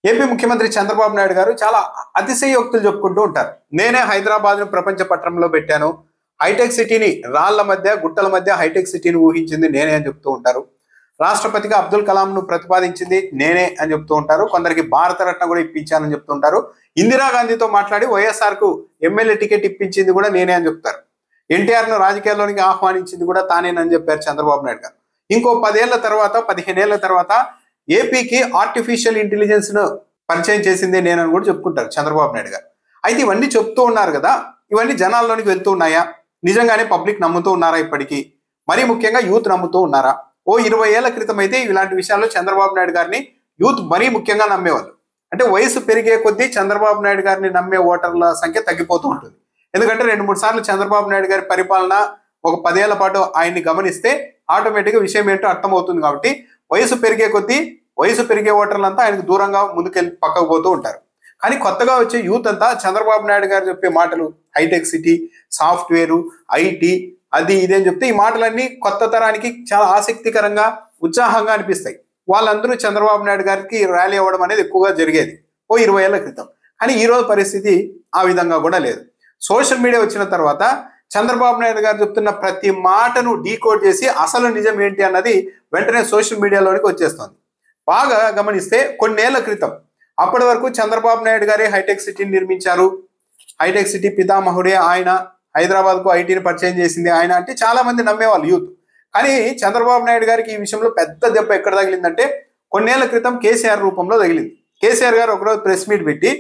AP ముఖ్యమంత్రి చంద్రబాబు నాయుడు గారు చాలా అతిశయోక్తులు చెప్పుకుంటూ ఉంటారు. నేనే హైదరాబాద్ ను ప్రపంచ పట్టణంలో పెట్టాను, హైటెక్ సిటీని రాళ్ల మధ్య గుట్టల మధ్య హైటెక్ సిటీని ఊహించింది నేనే అని చెప్తూ ఉంటారు. రాష్ట్రపతిగా అబ్దుల్ కలాం ను ప్రతిపాదించింది నేనే అని చెప్తూ ఉంటారు. కొందరికి భారతరత్న కూడా ఇప్పించానని చెప్తుంటారు. ఇందిరాగాంధీతో మాట్లాడి వైఎస్ఆర్ కు ఎమ్మెల్యే టికెట్ ఇప్పించింది కూడా నేనే అని చెప్తారు. ఎన్టీఆర్ ను రాజకీయాల్లోనికి ఆహ్వానించింది కూడా తానేనని చెప్పారు చంద్రబాబు నాయుడు గారు. ఇంకో 10 ఏళ్ల తర్వాత 15 ఏళ్ల తర్వాత ఏపీకి ఆర్టిఫిషియల్ ఇంటెలిజెన్స్ ను పరిచయం చేసిందే నేనని కూడా చెప్పుకుంటారు చంద్రబాబు నాయుడు గారు. అయితే ఇవన్నీ చెప్తూ ఉన్నారు కదా, ఇవన్నీ జనాల్లోనికి వెళ్తూ ఉన్నాయా? నిజంగానే పబ్లిక్ నమ్ముతూ ఉన్నారా? ఇప్పటికీ మరీ ముఖ్యంగా యూత్ నమ్ముతూ ఉన్నారా? ఓ 20 ఏళ్ల క్రితం అయితే ఇలాంటి విషయాల్లో చంద్రబాబు నాయుడు గారిని యూత్ మరీ ముఖ్యంగా నమ్మేవాళ్ళు. అంటే వయసు పెరిగే కొద్దీ చంద్రబాబు నాయుడు గారిని నమ్మే ఓటర్ల సంఖ్య తగ్గిపోతూ ఉంటుంది. ఎందుకంటే 2-3 సార్లు చంద్రబాబు నాయుడు గారి పరిపాలన ఒక 10 ఏళ్ల పాటు ఆయన్ని గమనిస్తే ఆటోమేటిక్గా విషయం ఏంటో అర్థమవుతుంది. కాబట్టి వయసు పెరిగే కొద్దీ వయసు పెరిగే ఓటర్లంతా ఆయనకు దూరంగా ముందుకెళ్ళి పక్కకు పోతూ ఉంటారు. కానీ కొత్తగా వచ్చే యూత్ అంతా చంద్రబాబు నాయుడు గారు చెప్పే మాటలు హైటెక్ సిటీ, సాఫ్ట్వేరు, ఐటీ, అది ఇది అని చెప్తే ఈ మాటలన్నీ కొత్త తరానికి చాలా ఆసక్తికరంగా ఉత్సాహంగా అనిపిస్తాయి. వాళ్ళందరూ చంద్రబాబు నాయుడు గారికి ర్యాలీ అవ్వడం అనేది ఎక్కువగా జరిగేది ఓ 20 ఏళ్ల క్రితం. కానీ ఈ రోజు పరిస్థితి ఆ విధంగా కూడా లేదు. సోషల్ మీడియా వచ్చిన తర్వాత చంద్రబాబు నాయుడు గారు చెప్తున్న ప్రతి మాటను డీకోడ్ చేసి అసలు నిజం ఏంటి అన్నది వెంటనే సోషల్ మీడియాలోనికి వచ్చేస్తుంది. బాగా గమనిస్తే కొన్నేళ్ల క్రితం అప్పటి వరకు చంద్రబాబు నాయుడు గారే హైటెక్ సిటీని నిర్మించారు, హైటెక్ సిటీ పితామహుడే ఆయన, హైదరాబాద్ కు ఐటీని పరిచయం చేసింది ఆయన అంటే చాలా మంది నమ్మేవాళ్ళు యూత్. కానీ చంద్రబాబు నాయుడు గారికి ఈ విషయంలో పెద్ద దెబ్బ ఎక్కడ తగిలిందంటే కొన్నేళ్ల క్రితం కేసీఆర్ రూపంలో తగిలింది. కేసీఆర్ గారు ఒకరోజు ప్రెస్ మీట్ పెట్టి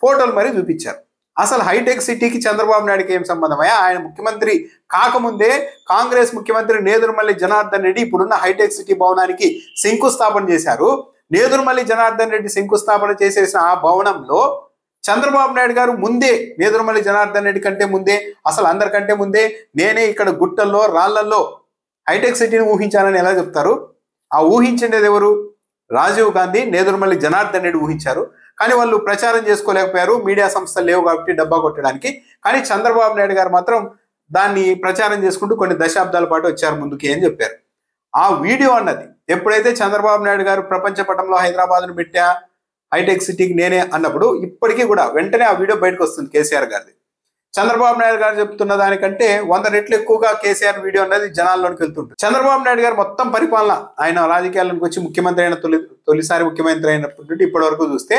ఫోటోలు మరీ చూపించారు. అసలు హైటెక్ సిటీకి చంద్రబాబు నాయుడుకి ఏం సంబంధమయ్యా? ఆయన ముఖ్యమంత్రి కాకముందే కాంగ్రెస్ ముఖ్యమంత్రి నేదురుమల్లి జనార్దన్ రెడ్డి ఇప్పుడున్న హైటెక్ సిటీ భవనానికి శంకుస్థాపన చేశారు. నేదురుమల్లి జనార్దన్ రెడ్డి శంకుస్థాపన చేసేసిన ఆ భవనంలో చంద్రబాబు నాయుడు గారు ముందే, నేదురుమల్లి జనార్దన్ రెడ్డి కంటే ముందే, అసలు అందరికంటే ముందే నేనే ఇక్కడ గుట్టల్లో రాళ్లల్లో హైటెక్ సిటీని ఊహించానని ఎలా చెప్తారు? ఆ ఊహించిండేది ఎవరు? రాజీవ్ గాంధీ, నేదురుమల్లి జనార్దన్ రెడ్డి ఊహించారు. కానీ వాళ్ళు ప్రచారం చేసుకోలేకపోయారు, మీడియా సంస్థలు లేవు కాబట్టి డబ్బా కొట్టడానికి. కానీ చంద్రబాబు నాయుడు గారు మాత్రం దాన్ని ప్రచారం చేసుకుంటూ కొన్ని దశాబ్దాల పాటు వచ్చారు ముందుకి అని చెప్పారు. ఆ వీడియో అన్నది ఎప్పుడైతే చంద్రబాబు నాయుడు గారు ప్రపంచ పటంలో హైదరాబాద్ను పెట్టా, హైటెక్ సిటీకి నేనే అన్నప్పుడు ఇప్పటికీ కూడా వెంటనే ఆ వీడియో బయటకు వస్తుంది కేసీఆర్ గారిది. చంద్రబాబు నాయుడు గారు చెప్తున్న దానికంటే 100 రెట్లు ఎక్కువగా కేసీఆర్ వీడియో అనేది జనాల్లోకి వెళ్తుంటుంది. చంద్రబాబు నాయుడు గారు మొత్తం పరిపాలన, ఆయన రాజకీయాల్లోకి వచ్చి ముఖ్యమంత్రి అయిన తొలిసారి ముఖ్యమంత్రి అయినప్పటి నుండి ఇప్పటి వరకు చూస్తే,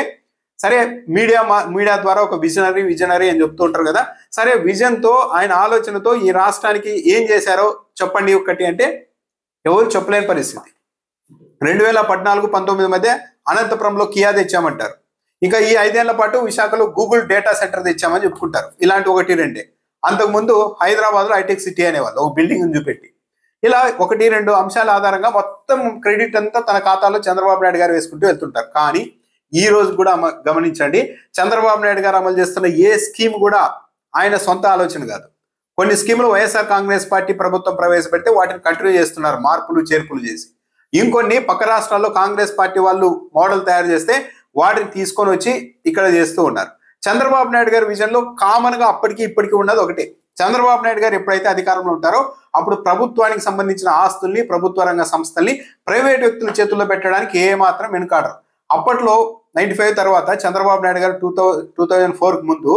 సరే మీడియా ద్వారా ఒక విజనరీ అని చెప్తూ ఉంటారు కదా, సరే విజన్ తో ఆయన ఆలోచనతో ఈ రాష్ట్రానికి ఏం చేశారో చెప్పండి ఒక్కటి అంటే ఎవరు చెప్పలేని పరిస్థితి. 2014-19 మధ్య అనంతపురంలో కియా తెచ్చామంటారు. ఇంకా ఈ 5 ఏళ్ల పాటు విశాఖలో గూగుల్ డేటా సెంటర్ తెచ్చామని చెప్పుకుంటారు. ఇలాంటి 1-2. అంతకుముందు హైదరాబాద్ లో హైటెక్ సిటీ అనేవాళ్ళు ఒక బిల్డింగ్ చూపెట్టి. ఇలా 1-2 అంశాల ఆధారంగా మొత్తం క్రెడిట్ అంతా తన ఖాతాలో చంద్రబాబు నాయుడు గారు వేసుకుంటూ వెళ్తుంటారు. కానీ ఈ రోజు కూడా గమనించండి, చంద్రబాబు నాయుడు గారు అమలు చేస్తున్న ఏ స్కీమ్ కూడా ఆయన సొంత ఆలోచన కాదు. కొన్ని స్కీములు వైఎస్ఆర్ కాంగ్రెస్ పార్టీ ప్రభుత్వం ప్రవేశపెడితే వాటిని కంటిన్యూ చేస్తున్నారు, మార్పులు చేర్పులు చేసి. ఇంకొన్ని పక్క రాష్ట్రాల్లో కాంగ్రెస్ పార్టీ వాళ్ళు మోడల్ తయారు చేస్తే వాటిని తీసుకొని వచ్చి ఇక్కడ చేస్తూ ఉన్నారు. చంద్రబాబు నాయుడు గారి విజన్ లో కామన్ గా అప్పటికి ఇప్పటికీ ఉన్నది ఒకటే. చంద్రబాబు నాయుడు గారు ఎప్పుడైతే అధికారంలో ఉంటారో అప్పుడు ప్రభుత్వానికి సంబంధించిన ఆస్తుల్ని, ప్రభుత్వ రంగ సంస్థల్ని ప్రైవేట్ వ్యక్తుల చేతుల్లో పెట్టడానికి ఏమాత్రం వెనుకాడరు. అప్పట్లో 95 తర్వాత చంద్రబాబు నాయుడు గారు 2004 ముందు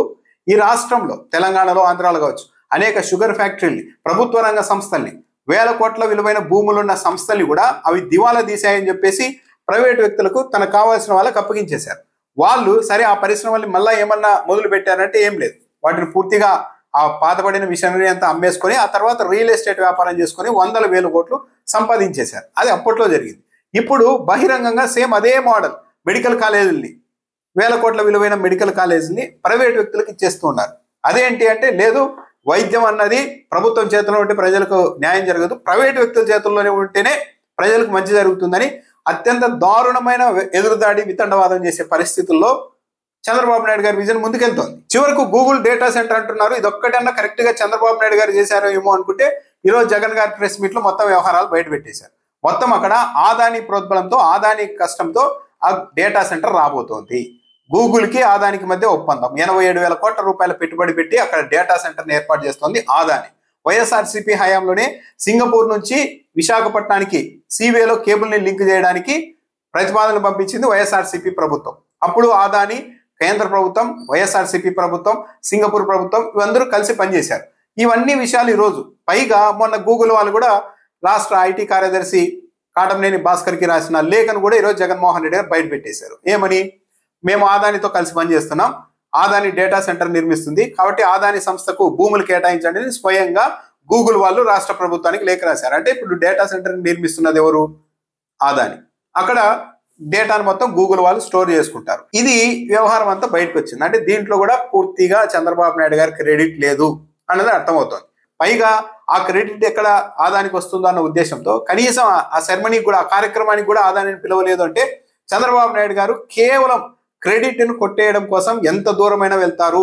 ఈ రాష్ట్రంలో, తెలంగాణలో, ఆంధ్రాలో కావచ్చు, అనేక షుగర్ ఫ్యాక్టరీల్ని, ప్రభుత్వ రంగ సంస్థల్ని, 1000 కోట్ల విలువైన భూములున్న సంస్థల్ని కూడా అవి దివాలా తీసాయని చెప్పేసి ప్రైవేట్ వ్యక్తులకు తనకు కావాల్సిన వాళ్ళకి అప్పగించేశారు. వాళ్ళు సరే ఆ పరిశ్రమల్ని మళ్ళీ ఏమన్నా మొదలు పెట్టారంటే ఏం లేదు. వాటిని పూర్తిగా ఆ పాతపడిన మిషనరీ అంతా అమ్మేసుకొని ఆ తర్వాత రియల్ ఎస్టేట్ వ్యాపారం చేసుకొని 100,000 కోట్లు సంపాదించేశారు. అది అప్పట్లో జరిగింది. ఇప్పుడు బహిరంగంగా సేమ్ అదే మోడల్ మెడికల్ కాలేజీల్ని, 1000 కోట్ల విలువైన మెడికల్ కాలేజీని ప్రైవేట్ వ్యక్తులకు ఇచ్చేస్తూ ఉన్నారు. అదేంటి అంటే లేదు, వైద్యం అన్నది ప్రభుత్వం చేతిలో ఉంటే ప్రజలకు న్యాయం జరగదు, ప్రైవేట్ వ్యక్తుల చేతుల్లోనే ఉంటేనే ప్రజలకు మంచి జరుగుతుందని అత్యంత దారుణమైన ఎదురుదాడి, వితండవాదం చేసే పరిస్థితుల్లో చంద్రబాబు నాయుడు గారి విజన్ ముందుకెళ్తోంది. చివరకు గూగుల్ డేటా సెంటర్ అంటున్నారు. ఇది ఒక్కటన్నా కరెక్ట్ గా చంద్రబాబు నాయుడు గారు చేశారో ఏమో అనుకుంటే ఈరోజు జగన్ గారి ప్రెస్ మీట్ లో మొత్తం వ్యవహారాలు బయట పెట్టేశారు. మొత్తం అక్కడ ఆదాని ప్రోద్బలంతో, ఆదాని కష్టంతో ఆ డేటా సెంటర్ రాబోతోంది. గూగుల్ కి ఆదానికి మధ్య ఒప్పందం, 87,000 కోట్ల రూపాయల పెట్టుబడి పెట్టి అక్కడ డేటా సెంటర్ ఏర్పాటు చేస్తోంది ఆదాని. వైఎస్ఆర్సీపీ హయాంలోనే సింగపూర్ నుంచి విశాఖపట్నానికి సీవేలో కేబుల్ ని లింక్ చేయడానికి ప్రతిపాదనలు పంపించింది వైఎస్ఆర్సీపీ ప్రభుత్వం. అప్పుడు ఆదాని, కేంద్ర ప్రభుత్వం, వైఎస్ఆర్సీపీ ప్రభుత్వం, సింగపూర్ ప్రభుత్వం ఇవందరూ కలిసి పనిచేశారు. ఇవన్నీ విషయాలు ఈరోజు పైగా మొన్న గూగుల్ వాళ్ళు కూడా రాష్ట్ర ఐటీ కార్యదర్శి కాటంనేని భాస్కర్కి రాసిన లేఖను కూడా ఈరోజు జగన్మోహన్ రెడ్డి గారు బయట పెట్టేశారు. ఏమని? మేము ఆదానితో కలిసి పనిచేస్తున్నాం, ఆదాని డేటా సెంటర్ నిర్మిస్తుంది కాబట్టి ఆదాని సంస్థకు భూములు కేటాయించండి అని స్వయంగా గూగుల్ వాళ్ళు రాష్ట్ర ప్రభుత్వానికి లేఖ రాశారు. అంటే ఇప్పుడు డేటా సెంటర్ నిర్మిస్తున్నది ఎవరు? ఆదాని. అక్కడ డేటాను మొత్తం గూగుల్ వాళ్ళు స్టోర్ చేసుకుంటారు. ఇది వ్యవహారం అంతా బయటకు వచ్చింది. అంటే దీంట్లో కూడా పూర్తిగా చంద్రబాబు నాయుడు గారి క్రెడిట్ లేదు అన్నది అర్థమవుతోంది. పైగా ఆ క్రెడిట్ ఎక్కడ ఆదానికి వస్తుందో అన్న ఉద్దేశంతో కనీసం ఆ సెరమనీకి కూడా, ఆ కార్యక్రమానికి కూడా ఆదానిని పిలవలేదు. అంటే చంద్రబాబు నాయుడు గారు కేవలం క్రెడిట్ ను కొట్టేయడం కోసం ఎంత దూరమైనా వెళ్తారు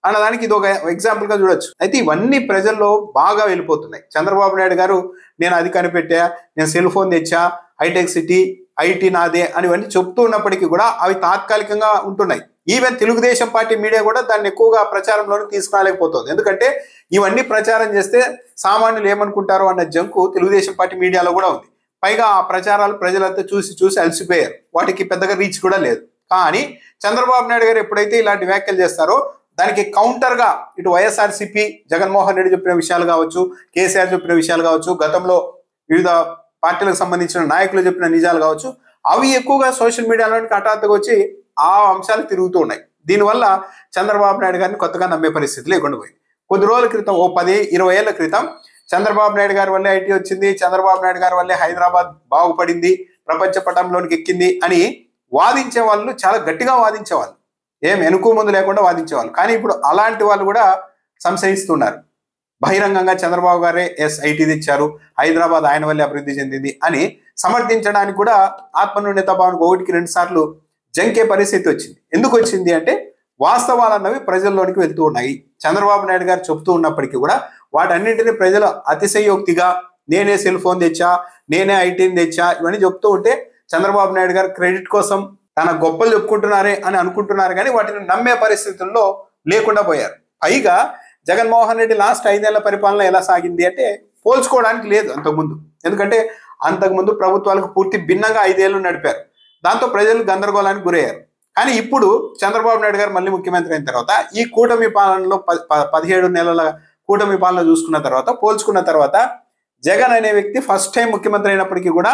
అన్నదానికి ఇది ఒక ఎగ్జాంపుల్ గా చూడొచ్చు. అయితే ఇవన్నీ ప్రజల్లో బాగా వెళ్ళిపోతున్నాయి. చంద్రబాబు నాయుడు గారు నేను అది కనిపెట్టా, నేను సెల్ ఫోన్ తెచ్చా, హైటెక్ సిటీ, ఐటీ నాదే అని ఇవన్నీ చెప్తూ ఉన్నప్పటికీ కూడా అవి తాత్కాలికంగా ఉంటున్నాయి. ఈవెన్ తెలుగుదేశం పార్టీ మీడియా కూడా దాన్ని ఎక్కువగా ప్రచారంలోకి తీసుకురాలేకపోతుంది. ఎందుకంటే ఇవన్నీ ప్రచారం చేస్తే సామాన్యులు ఏమనుకుంటారో అన్న జంకు తెలుగుదేశం పార్టీ మీడియాలో కూడా ఉంది. పైగా ఆ ప్రచారాలు ప్రజలంతా చూసి అలసిపోయారు. వాటికి పెద్దగా రీచ్ కూడా లేదు. కానీ చంద్రబాబు నాయుడు గారు ఎప్పుడైతే ఇలాంటి వ్యాఖ్యలు చేస్తారో దానికి కౌంటర్ గా ఇటు వైఎస్ఆర్సీపీ, జగన్మోహన్ రెడ్డి చెప్పిన విషయాలు కావచ్చు, కేసీఆర్ చెప్పిన విషయాలు కావచ్చు, గతంలో వివిధ పార్టీలకు సంబంధించిన నాయకులు చెప్పిన నిజాలు కావచ్చు, అవి ఎక్కువగా సోషల్ మీడియాలోనికి హఠాత్తుగా వచ్చి ఆ అంశాలు తిరుగుతూ ఉన్నాయి. దీనివల్ల చంద్రబాబు నాయుడు గారిని కొత్తగా నమ్మే పరిస్థితి లేకుండా పోయింది. కొద్ది రోజుల క్రితం, ఓ 10-20 ఏళ్ల క్రితం చంద్రబాబు నాయుడు గారి వల్లే ఐటీ వచ్చింది, చంద్రబాబు నాయుడు గారి వల్లే హైదరాబాద్ బాగుపడింది, ప్రపంచ పటంలోనికి ఎక్కింది అని వాదించే వాళ్ళు చాలా గట్టిగా వాదించేవాళ్ళు, ఏం వెనుక ముందు లేకుండా వాదించేవాళ్ళు. కానీ ఇప్పుడు అలాంటి వాళ్ళు కూడా సంశయిస్తున్నారు. బహిరంగంగా చంద్రబాబు గారే ఐటీ తెచ్చారు, హైదరాబాద్ ఆయన వల్లే అభివృద్ధి చెందింది అని సమర్థించడానికి కూడా ఆత్మన్యూన్యత భావనకు 1-2 సార్లు జంకే పరిస్థితి వచ్చింది. ఎందుకు వచ్చింది అంటే వాస్తవాలు అన్నవి ప్రజల్లోనికి వెళ్తూ ఉన్నాయి. చంద్రబాబు నాయుడు గారు చెప్తూ ఉన్నప్పటికీ కూడా వాటన్నింటినీ ప్రజలు అతిశయోక్తిగా నేనే సెల్ ఫోన్ తెచ్చా, నేనే ఐటీని తెచ్చా ఇవన్నీ చెప్తూ ఉంటే చంద్రబాబు నాయుడు గారు క్రెడిట్ కోసం తన గొప్పలు చెప్పుకుంటున్నారే అని అనుకుంటున్నారు. కానీ వాటిని నమ్మే పరిస్థితుల్లో లేకుండా పోయారు. పైగా జగన్మోహన్ రెడ్డి లాస్ట్ 5 ఏళ్ల పరిపాలన ఎలా సాగింది అంటే పోల్చుకోవడానికి లేదు అంతకుముందు. ఎందుకంటే అంతకుముందు ప్రభుత్వాలకు పూర్తి భిన్నంగా 5 ఏళ్లు నడిపారు. దాంతో ప్రజలు గందరగోళానికి గురయ్యారు. కానీ ఇప్పుడు చంద్రబాబు నాయుడు గారు మళ్ళీ ముఖ్యమంత్రి అయిన తర్వాత ఈ కూటమి పాలనలో 17 నెలల కూటమి పాలన చూసుకున్న తర్వాత, పోల్చుకున్న తర్వాత జగన్ అనే వ్యక్తి ఫస్ట్ టైం ముఖ్యమంత్రి అయినప్పటికీ కూడా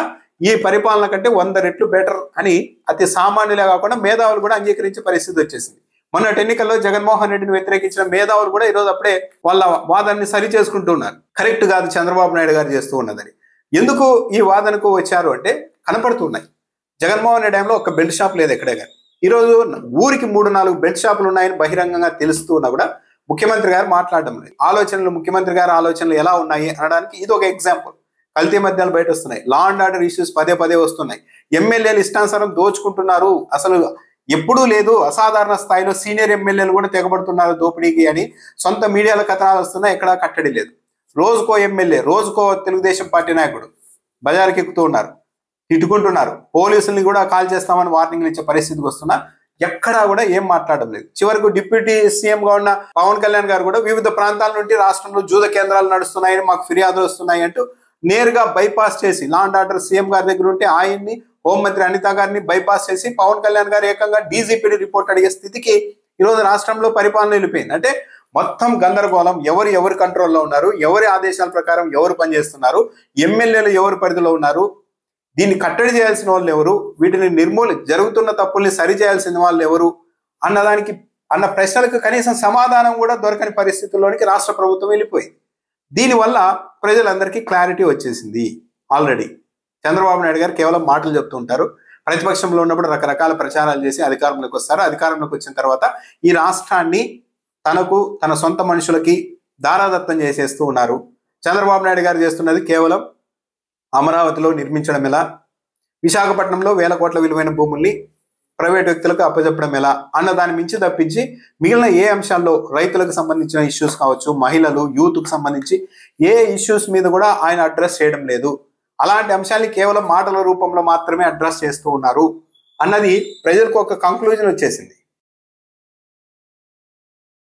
ఈ పరిపాలన కంటే 100 రెట్లు బెటర్ అని అతి సామాన్యులే కాకుండా మేధావులు కూడా అంగీకరించే పరిస్థితి వచ్చేసింది. మొన్నటి ఎన్నికల్లో జగన్మోహన్ రెడ్డిని వ్యతిరేకించిన మేధావులు కూడా ఈరోజు అప్పుడే వాళ్ళ వాదనని సరి చేసుకుంటున్నారు. కరెక్ట్ కాదు చంద్రబాబు నాయుడు గారు చేస్తూ ఉన్నదని. ఎందుకు ఈ వాదనకు వచ్చారు అంటే కనపడుతున్నాయి. జగన్మోహన్ రెడ్డి టైంలో ఒక బెల్ట్ షాప్ లేదు ఎక్కడే కానీ. ఈరోజు ఊరికి 3-4 బెల్ట్ షాపులు ఉన్నాయని బహిరంగంగా తెలుస్తూ ఉన్నా కూడా ముఖ్యమంత్రి గారు మాట్లాడడం లేదు. ముఖ్యమంత్రి గారి ఆలోచనలు ఎలా ఉన్నాయి అనడానికి ఇది ఒక ఎగ్జాంపుల్. కల్తీ మద్యాలు బయట వస్తున్నాయి, లా అండ్ ఆర్డర్ ఇష్యూస్ పదే వస్తున్నాయి, ఎమ్మెల్యేలు ఇష్టానుసారం దోచుకుంటున్నారు, అసలు ఎప్పుడూ లేదు, అసాధారణ స్థాయిలో సీనియర్ ఎమ్మెల్యేలు కూడా తెగబడుతున్నారు దోపిడీకి అని సొంత మీడియాలో కథనాలు వస్తున్నాయి. ఎక్కడా కట్టడి లేదు. రోజుకో ఎమ్మెల్యే, రోజుకో తెలుగుదేశం పార్టీ నాయకుడు బజార్కి ఎక్కుతూ ఉన్నారు, తిట్టుకుంటున్నారు, పోలీసుల్ని కూడా కాల్ చేస్తామని వార్నింగ్లు ఇచ్చే పరిస్థితికి వస్తున్నా ఎక్కడా కూడా ఏం మాట్లాడడం లేదు. చివరకు డిప్యూటీ సీఎంగా ఉన్న పవన్ కళ్యాణ్ గారు కూడా వివిధ ప్రాంతాల నుండి రాష్ట్రంలో జూద కేంద్రాలు నడుస్తున్నాయని మాకు ఫిర్యాదులు వస్తున్నాయి అంటూ నేరుగా బైపాస్ చేసి, లా అండ్ ఆర్డర్ సీఎం గారి దగ్గర ఉంటే ఆయన్ని, హోంమంత్రి అనిత గారిని బైపాస్ చేసి పవన్ కళ్యాణ్ గారు ఏకంగా డీజీపీడీ రిపోర్ట్ అడిగే స్థితికి ఈరోజు రాష్ట్రంలో పరిపాలన వెళ్ళిపోయింది. అంటే మొత్తం గందరగోళం. ఎవరి కంట్రోల్లో ఉన్నారు, ఎవరి ఆదేశాల ప్రకారం ఎవరు పనిచేస్తున్నారు, ఎమ్మెల్యేలు ఎవరి పరిధిలో ఉన్నారు, దీన్ని కట్టడి చేయాల్సిన వాళ్ళు ఎవరు, వీటిని జరుగుతున్న తప్పుల్ని సరి చేయాల్సిన వాళ్ళు ఎవరు అన్న ప్రశ్నలకు కనీసం సమాధానం కూడా దొరకని పరిస్థితుల్లోనికి రాష్ట్ర ప్రభుత్వం వెళ్ళిపోయింది. దీనివల్ల ప్రజలందరికీ క్లారిటీ వచ్చేసింది. ఆల్రెడీ చంద్రబాబు నాయుడు గారు కేవలం మాటలు చెప్తూ ఉంటారు. ప్రతిపక్షంలో ఉన్నప్పుడు రకరకాల ప్రచారాలు చేసి అధికారంలోకి వస్తారు. అధికారంలోకి వచ్చిన తర్వాత ఈ రాష్ట్రాన్ని తన సొంత మనుషులకి దారాదత్తం చేసేస్తూ ఉన్నారు. చంద్రబాబు నాయుడు గారు చేస్తున్నది కేవలం అమరావతిలో నిర్మించడం ఎలా, విశాఖపట్నంలో 1000 కోట్ల విలువైన భూముల్ని ప్రైవేట్ వ్యక్తులకు అప్పచెప్పడం ఎలా అన్న దాని మించి తప్పించి మిగిలిన ఏ అంశాల్లో రైతులకు సంబంధించిన ఇష్యూస్ కావచ్చు, మహిళలు, యూత్కు సంబంధించి ఏ ఇష్యూస్ మీద కూడా ఆయన అడ్రస్ చేయడం లేదు. అలాంటి అంశాన్ని కేవలం మాటల రూపంలో మాత్రమే అడ్రస్ చేస్తూ ఉన్నారు అన్నది ప్రజలకు ఒక కంక్లూజన్ వచ్చేసింది.